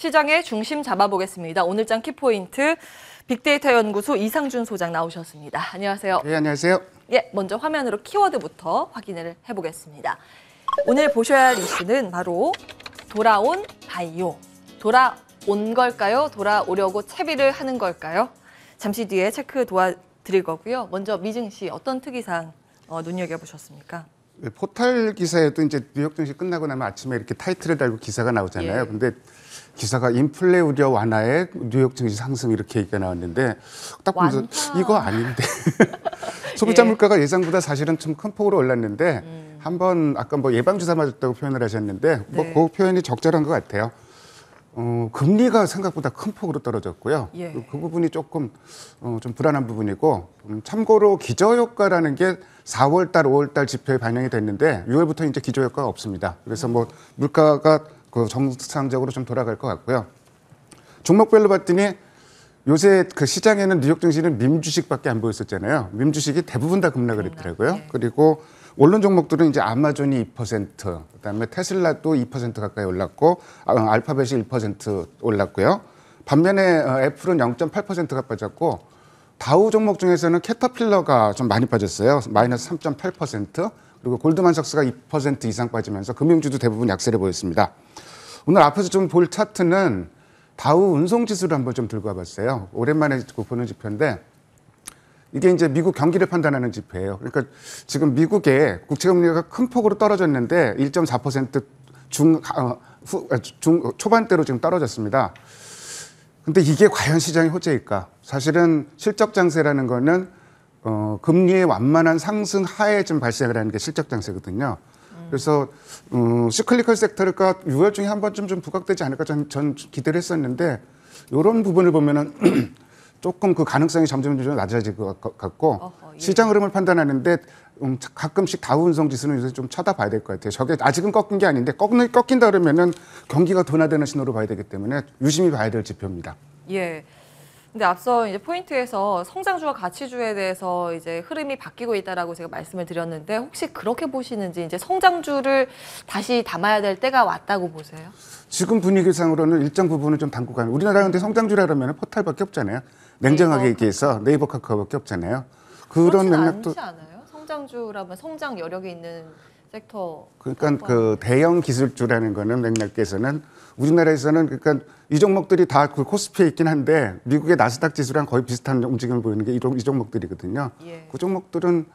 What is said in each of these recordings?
시장의 중심 잡아보겠습니다. 오늘장 키포인트 빅데이터 연구소 이상준 소장 나오셨습니다. 안녕하세요. 네, 안녕하세요. 예, 먼저 화면으로 키워드부터 확인을 해보겠습니다. 오늘 보셔야 할 이슈는 바로 돌아온 바이오. 돌아온 걸까요? 돌아오려고 채비를 하는 걸까요? 잠시 뒤에 체크 도와드릴 거고요. 먼저 미증 씨 어떤 특이사항 눈여겨보셨습니까? 포털 기사에도 이제 뉴욕 증시 끝나고 나면 아침에 이렇게 타이틀을 달고 기사가 나오잖아요. 예. 근데 기사가 인플레 우려 완화에 뉴욕 증시 상승 이렇게 얘기가 나왔는데 딱 보면서 이거 아닌데 소비자 물가가 예상보다 사실은 좀 큰 폭으로 올랐는데 한번 아까 뭐 예방주사 맞았다고 표현을 하셨는데 뭐 그 표현이 적절한 것 같아요. 금리가 생각보다 큰 폭으로 떨어졌고요. 예. 그 부분이 조금 좀 불안한 부분이고 참고로 기저효과라는 게 4월달, 5월달 지표에 반영이 됐는데 6월부터 이제 기저효과가 없습니다. 그래서 뭐 물가가 그 정상적으로 좀 돌아갈 것 같고요. 종목별로 봤더니 요새 그 시장에는 뉴욕 증시는 밈 주식밖에 안 보였었잖아요. 밈 주식이 대부분 다 급락을 했더라고요. 예. 그리고 오른 종목들은 이제 아마존이 2%, 그다음에 테슬라도 2% 가까이 올랐고, 알파벳이 1% 올랐고요. 반면에 애플은 0.8%가 빠졌고, 다우 종목 중에서는 캐터필러가 좀 많이 빠졌어요. 마이너스 3.8%. 그리고 골드만삭스가 2% 이상 빠지면서 금융주도 대부분 약세를 보였습니다. 오늘 앞에서 좀 볼 차트는 다우 운송지수를 한번 좀 들고 와봤어요. 오랜만에 보는 지표인데 이게 이제 미국 경기를 판단하는 지표예요. 그러니까 지금 미국의 국채금리가 큰 폭으로 떨어졌는데 1.4% 초반대로 지금 떨어졌습니다. 근데 이게 과연 시장의 호재일까? 사실은 실적 장세라는 거는 금리의 완만한 상승 하에 좀 발생을 하는 게 실적 장세거든요. 그래서 시클리컬 섹터가 6월 중에 한 번쯤 좀 부각되지 않을까 전 기대를 했었는데 이런 부분을 보면은 조금 그 가능성이 점점 낮아질 것 같고 예. 시장 흐름을 판단하는데 가끔씩 다우 운송 지수는 요새 좀 쳐다봐야 될 것 같아요. 저게 아직은 꺾인 게 아닌데 꺾인다 그러면은 경기가 둔화되는 신호로 봐야 되기 때문에 유심히 봐야 될 지표입니다. 예. 근데 앞서 이제 포인트에서 성장주와 가치주에 대해서 이제 흐름이 바뀌고 있다라고 제가 말씀을 드렸는데 혹시 그렇게 보시는지 이제 성장주를 다시 담아야 될 때가 왔다고 보세요? 지금 분위기상으로는 일정 부분은 좀 담고 가는. 우리나라 근데 성장주라 그러면 포털밖에 없잖아요. 냉정하게 얘기해서 네이버 카카오밖에 없잖아요. 그런 맥락도 않지 않아요? 성장주라면 성장 여력이 있는 섹터. 그러니까 그 대형 기술주라는 거는 맥락에서는 우리나라에서는 그러니까 이 종목들이 다 그 코스피에 있긴 한데 미국의 나스닥 지수랑 거의 비슷한 움직임을 보이는 게 이 종목들이거든요. 예. 그 종목들은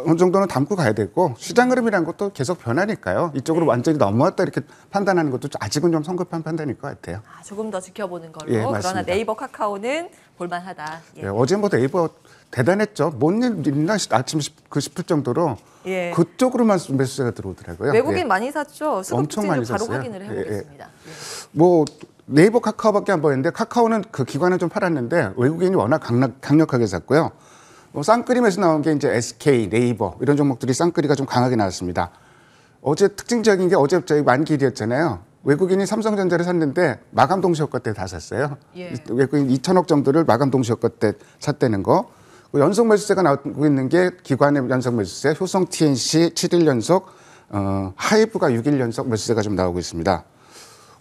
어느 정도는 담고 가야 되고 시장 흐름이라는 것도 계속 변하니까요. 이쪽으로 완전히 넘어왔다 이렇게 판단하는 것도 아직은 좀 성급한 판단일 것 같아요. 조금 더 지켜보는 걸로. 예, 그러나 맞습니다. 네이버 카카오는 볼만하다. 예. 예, 어제 뭐 네이버 대단했죠. 뭔 일 있나 아침 싶을 정도로 예. 그쪽으로만 매수세가 들어오더라고요. 외국인 예. 많이 샀죠. 엄청 많이 수급지를 바로 샀어요. 확인을 해보겠습니다. 예. 뭐 네이버 카카오밖에 안 보였는데 카카오는 그 기관은 좀 팔았는데 외국인이 워낙 강력하게 샀고요. 쌍끌임에서 나온 게 이제 SK, 네이버 이런 종목들이 쌍끌이가 좀 강하게 나왔습니다. 어제 특징적인 게 어제 저희 만기일이었잖아요. 외국인이 삼성전자를 샀는데 마감 동시효과 때 다 샀어요. 예. 외국인 2천억 정도를 마감 동시효과 때 샀다는 거. 연속 매수세가 나오고 있는 게 기관의 연속 매수세, 효성 TNC 7일 연속, 하이브가 6일 연속 매수세가 좀 나오고 있습니다.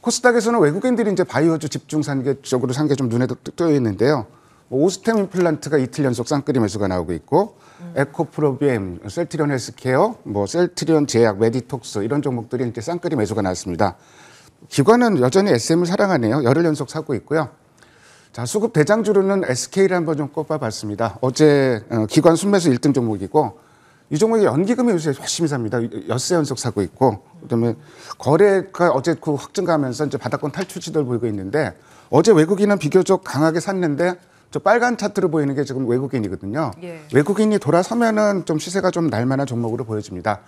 코스닥에서는 외국인들이 이제 바이오주 집중 쪽으로 산 게 좀 눈에 떠 있는데요. 오스템 임플란트가 이틀 연속 쌍끌이 매수가 나오고 있고, 에코프로비엠, 셀트리온 헬스케어, 셀트리온 제약, 메디톡스 이런 종목들이 이제 쌍끌이 매수가 나왔습니다. 기관은 여전히 SM을 사랑하네요. 열흘 연속 사고 있고요. 자, 수급 대장주로는 SK를 한번 좀 꼽아봤습니다. 어제 기관 순매수 1등 종목이고 이 종목이 연기금이 요새 열심히 삽니다. 엿새 연속 사고 있고 그다음에 거래가 어제 그 확증가하면서 이제 바닥권 탈출 시도를 보이고 있는데 어제 외국인은 비교적 강하게 샀는데 저 빨간 차트로 보이는 게 지금 외국인이거든요. 예. 외국인이 돌아서면은 좀 시세가 좀 날만한 종목으로 보여집니다.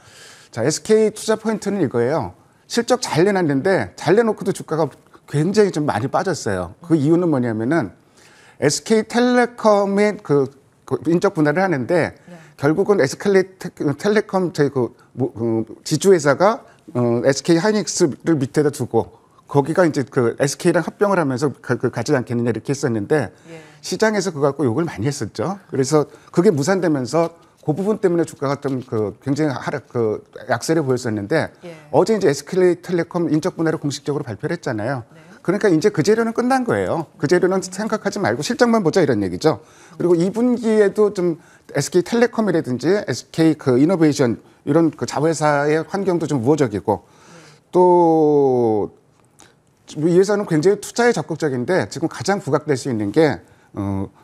자, SK 투자 포인트는 이거예요. 실적 잘 내놨는데 잘 내놓고도 주가가 굉장히 좀 많이 빠졌어요. 그 이유는 뭐냐면은 SK텔레콤의 그 인적 분할을 하는데 결국은 SK텔레콤 지주회사가 SK하이닉스를 밑에다 두고 거기가 이제 그 SK랑 합병을 하면서 가지 않겠느냐 이렇게 했었는데 시장에서 그거 갖고 욕을 많이 했었죠. 그래서 그게 무산되면서 그 부분 때문에 주가가 좀 굉장히 약세를 보였었는데 어제 이제 SK텔레콤 인적 분할을 공식적으로 발표를 했잖아요. 그러니까 이제 그 재료는 끝난 거예요. 그 재료는 생각하지 말고 실적만 보자 이런 얘기죠. 그리고 2분기에도 좀 SK텔레콤이라든지 SK 그 이노베이션 이런 그 자회사의 환경도 좀 우호적이고 또 이 회사는 굉장히 투자에 적극적인데 지금 가장 부각될 수 있는 게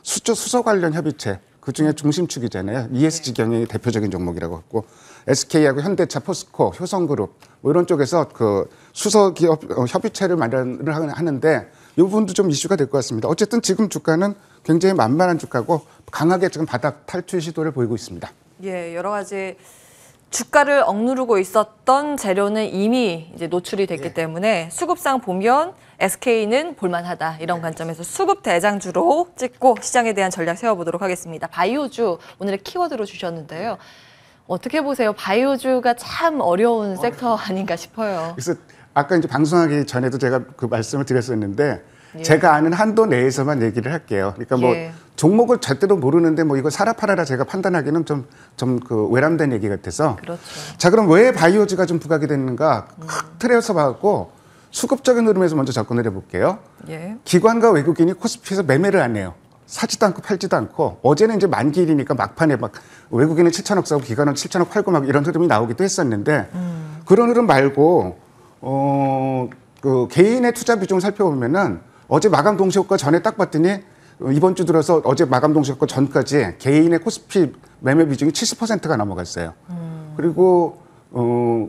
수소 관련 협의체 그 중에 중심축이잖아요. ESG 경영이 대표적인 종목이라고 했고 SK하고 현대차, 포스코, 효성그룹 뭐 이런 쪽에서 그 수소 기업 협의체를 마련을 하는데 이 부분도 좀 이슈가 될 것 같습니다. 어쨌든 지금 주가는 굉장히 만만한 주가고 강하게 지금 바닥 탈출 시도를 보이고 있습니다. 예, 여러 가지 주가를 억누르고 있었던 재료는 이미 이제 노출이 됐기 때문에 수급상 보면 SK는 볼만하다 이런 관점에서 수급 대장주로 찍고 시장에 대한 전략 세워보도록 하겠습니다. 바이오주 오늘의 키워드로 주셨는데요. 어떻게 보세요? 바이오주가 참 어려운 섹터 아닌가 싶어요. 그래서 아까 이제 방송하기 전에도 제가 그 말씀을 드렸었는데 제가 아는 한도 내에서만 얘기를 할게요. 그러니까 뭐 종목을 제대로 모르는데 뭐 이거 사라 팔아라 제가 판단하기는 좀 그 외람된 얘기 같아서. 그렇죠. 자, 그럼 왜 바이오주가 좀 부각이 됐는가? 틀에서 봐갖고 수급적인 흐름에서 먼저 접근을 해볼게요. 기관과 외국인이 코스피에서 매매를 안 해요. 사지도 않고 팔지도 않고 어제는 이제 만기일이니까 막판에 막 외국인은 7천억 사고 기관은 7천억 팔고 막 이런 흐름이 나오기도 했었는데 그런 흐름 말고 그 개인의 투자 비중을 살펴보면은 어제 마감 동시효과 전에 딱 봤더니 이번 주 들어서 어제 마감 동시효과 전까지 개인의 코스피 매매 비중이 70%가 넘어갔어요. 그리고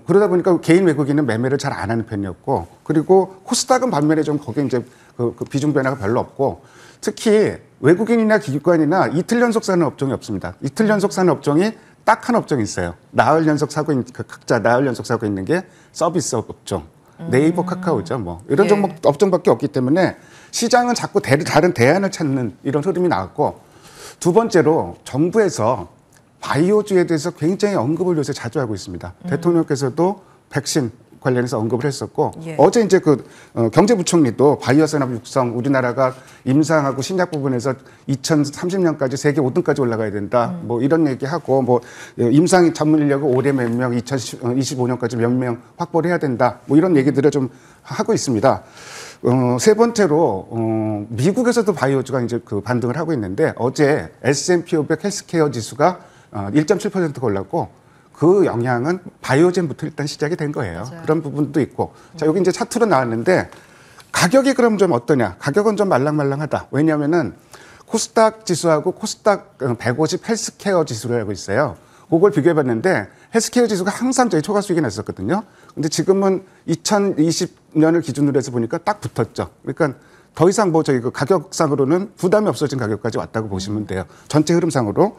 그러다 보니까 개인 외국인은 매매를 잘 안 하는 편이었고 그리고 코스닥은 반면에 좀 거기에 이제 그 비중 변화가 별로 없고 특히 외국인이나 기관이나 이틀 연속 사는 업종이 없습니다. 이틀 연속 사는 업종이 딱 한 업종이 있어요. 나흘 연속 사고 있는 각자 나흘 연속 사고 있는 게 서비스 업종. 네이버, 카카오죠. 뭐 이런 종목 업종밖에 없기 때문에 시장은 자꾸 다른 대안을 찾는 이런 흐름이 나왔고 두 번째로 정부에서 바이오주에 대해서 굉장히 언급을 요새 자주 하고 있습니다. 대통령께서도 백신 관련해서 언급을 했었고 어제 이제 그 경제부총리도 바이오 산업 육성 우리나라가 임상하고 신약 부분에서 2030년까지 세계 5등까지 올라가야 된다. 뭐 이런 얘기하고 뭐 임상 전문 인력을 올해 몇 명, 2025년까지 몇 명 확보를 해야 된다. 뭐 이런 얘기들을 좀 하고 있습니다. 세 번째로 미국에서도 바이오주가 이제 그 반등을 하고 있는데 어제 S&P 500 헬스케어 지수가 1.7%가 올랐고 그 영향은 바이오젠부터 일단 시작이 된 거예요. 맞아요. 그런 부분도 있고. 자, 여기 이제 차트로 나왔는데 가격이 그럼 좀 어떠냐? 가격은 좀 말랑말랑하다. 왜냐하면은 코스닥 지수하고 코스닥 150 헬스케어 지수를 하고 있어요. 그걸 비교해봤는데 헬스케어 지수가 항상 저희 초과 수익이 났었거든요. 근데 지금은 2020년을 기준으로 해서 보니까 딱 붙었죠. 그러니까 더 이상 뭐 저희 그 가격상으로는 부담이 없어진 가격까지 왔다고 보시면 돼요. 전체 흐름상으로.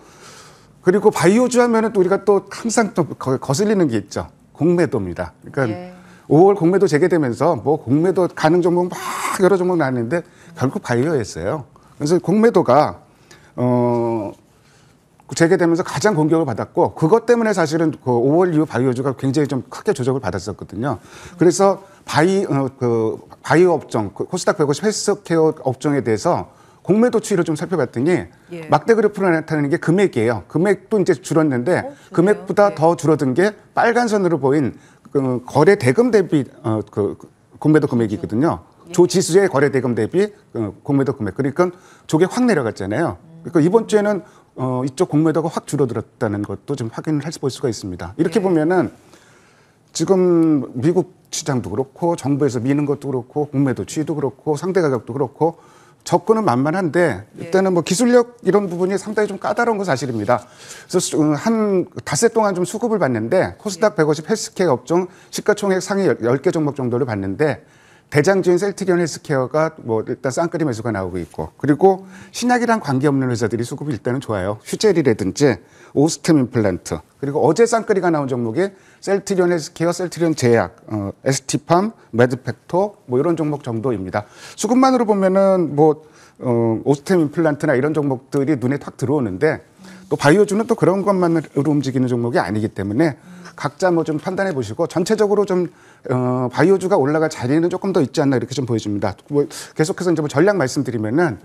그리고 바이오주 하면은 또 우리가 또 항상 또 거슬리는 게 있죠. 공매도입니다. 그러니까 5월 공매도 재개되면서 뭐 공매도 가는 종목 막 여러 종목 나왔는데 결국 바이오였어요. 그래서 공매도가 재개되면서 가장 공격을 받았고 그것 때문에 사실은 그 5월 이후 바이오주가 굉장히 좀 크게 조정을 받았었거든요. 그래서 바이오 업종, 코스닥 150 헬스케어 업종에 대해서 공매도 추이를 좀 살펴봤더니 막대 그래프로 나타내는 게 금액이에요. 금액도 이제 줄었는데 금액보다 더 줄어든 게 빨간 선으로 보인 그 거래 대금 대비 그 공매도 금액이거든요. 조 지수의 거래 대금 대비 공매도 금액. 그러니까 저게 확 내려갔잖아요. 그러니까 이번 주에는 이쪽 공매도가 확 줄어들었다는 것도 좀 확인을 볼 수가 있습니다. 이렇게 보면은 지금 미국 시장도 그렇고 정부에서 미는 것도 그렇고 공매도 추이도 그렇고 상대 가격도 그렇고 접근은 만만한데 일단은 뭐 기술력 이런 부분이 상당히 좀 까다로운 건 사실입니다. 그래서 한 닷새 동안 좀 수급을 봤는데 코스닥 150 헬스케어 업종 시가총액 상위 10개 종목 정도를 봤는데 대장주인 셀트리온 헬스케어가 뭐 일단 쌍끌이 매수가 나오고 있고 그리고 신약이랑 관계없는 회사들이 수급이 일단은 좋아요. 휴젤이라든지 오스템 임플란트 그리고 어제 쌍끌이가 나온 종목이 셀트리온 헬스케어, 셀트리온 제약, ST팜, 매드팩토 뭐 이런 종목 정도입니다. 수급만으로 보면은 뭐 오스템 임플란트나 이런 종목들이 눈에 탁 들어오는데 또 바이오주는 또 그런 것만으로 움직이는 종목이 아니기 때문에 각자 뭐 좀 판단해 보시고 전체적으로 좀 바이오주가 올라갈 자리는 조금 더 있지 않나 이렇게 좀 보여집니다. 뭐 계속해서 이제 뭐 전략 말씀드리면은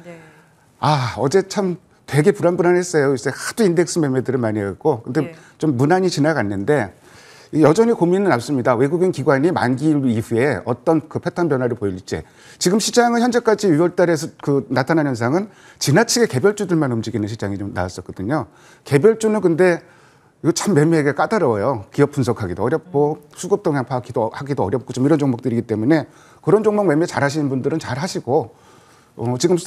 어제 참 되게 불안불안했어요. 요새 하도 인덱스 매매들을 많이 했고 근데 좀 무난히 지나갔는데 여전히 고민은 남습니다. 외국인 기관이 만기 이후에 어떤 그 패턴 변화를 보일지. 지금 시장은 현재까지 6월 달에서 나타난 현상은 지나치게 개별주들만 움직이는 시장이 좀 나왔었거든요. 개별주는 근데 이거 참 매매하기가 까다로워요. 기업 분석하기도 어렵고 수급 동향 파악하기도 어렵고 좀 이런 종목들이기 때문에 그런 종목 매매 잘 하시는 분들은 잘 하시고 지금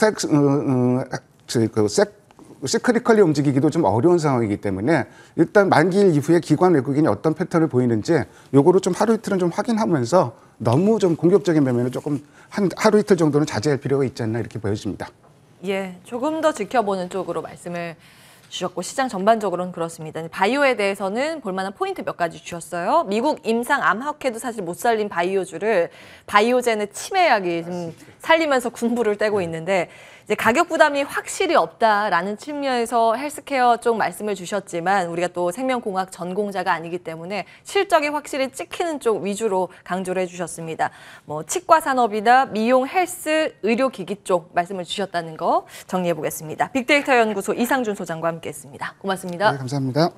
시크리컬리 움직이기도 좀 어려운 상황이기 때문에 일단 만기일 이후에 기관 외국인이 어떤 패턴을 보이는지 요거를 좀 하루 이틀은 좀 확인하면서 너무 좀 공격적인 매매는 조금 하루 이틀 정도는 자제할 필요가 있지 않나 이렇게 보여집니다. 예, 조금 더 지켜보는 쪽으로 말씀을 주셨고 시장 전반적으로는 그렇습니다. 바이오에 대해서는 볼만한 포인트 몇 가지 주셨어요. 미국 임상 암학회도 사실 못 살린 바이오주를 바이오젠의 치매약이 좀 살리면서 군부를 떼고 있는데 이제 가격 부담이 확실히 없다라는 측면에서 헬스케어 쪽 말씀을 주셨지만 우리가 또 생명공학 전공자가 아니기 때문에 실적이 확실히 찍히는 쪽 위주로 강조를 해주셨습니다. 뭐 치과 산업이나 미용, 헬스, 의료기기 쪽 말씀을 주셨다는 거 정리해 보겠습니다. 빅데이터 연구소 이상준 소장과 함께했습니다. 고맙습니다. 네, 감사합니다.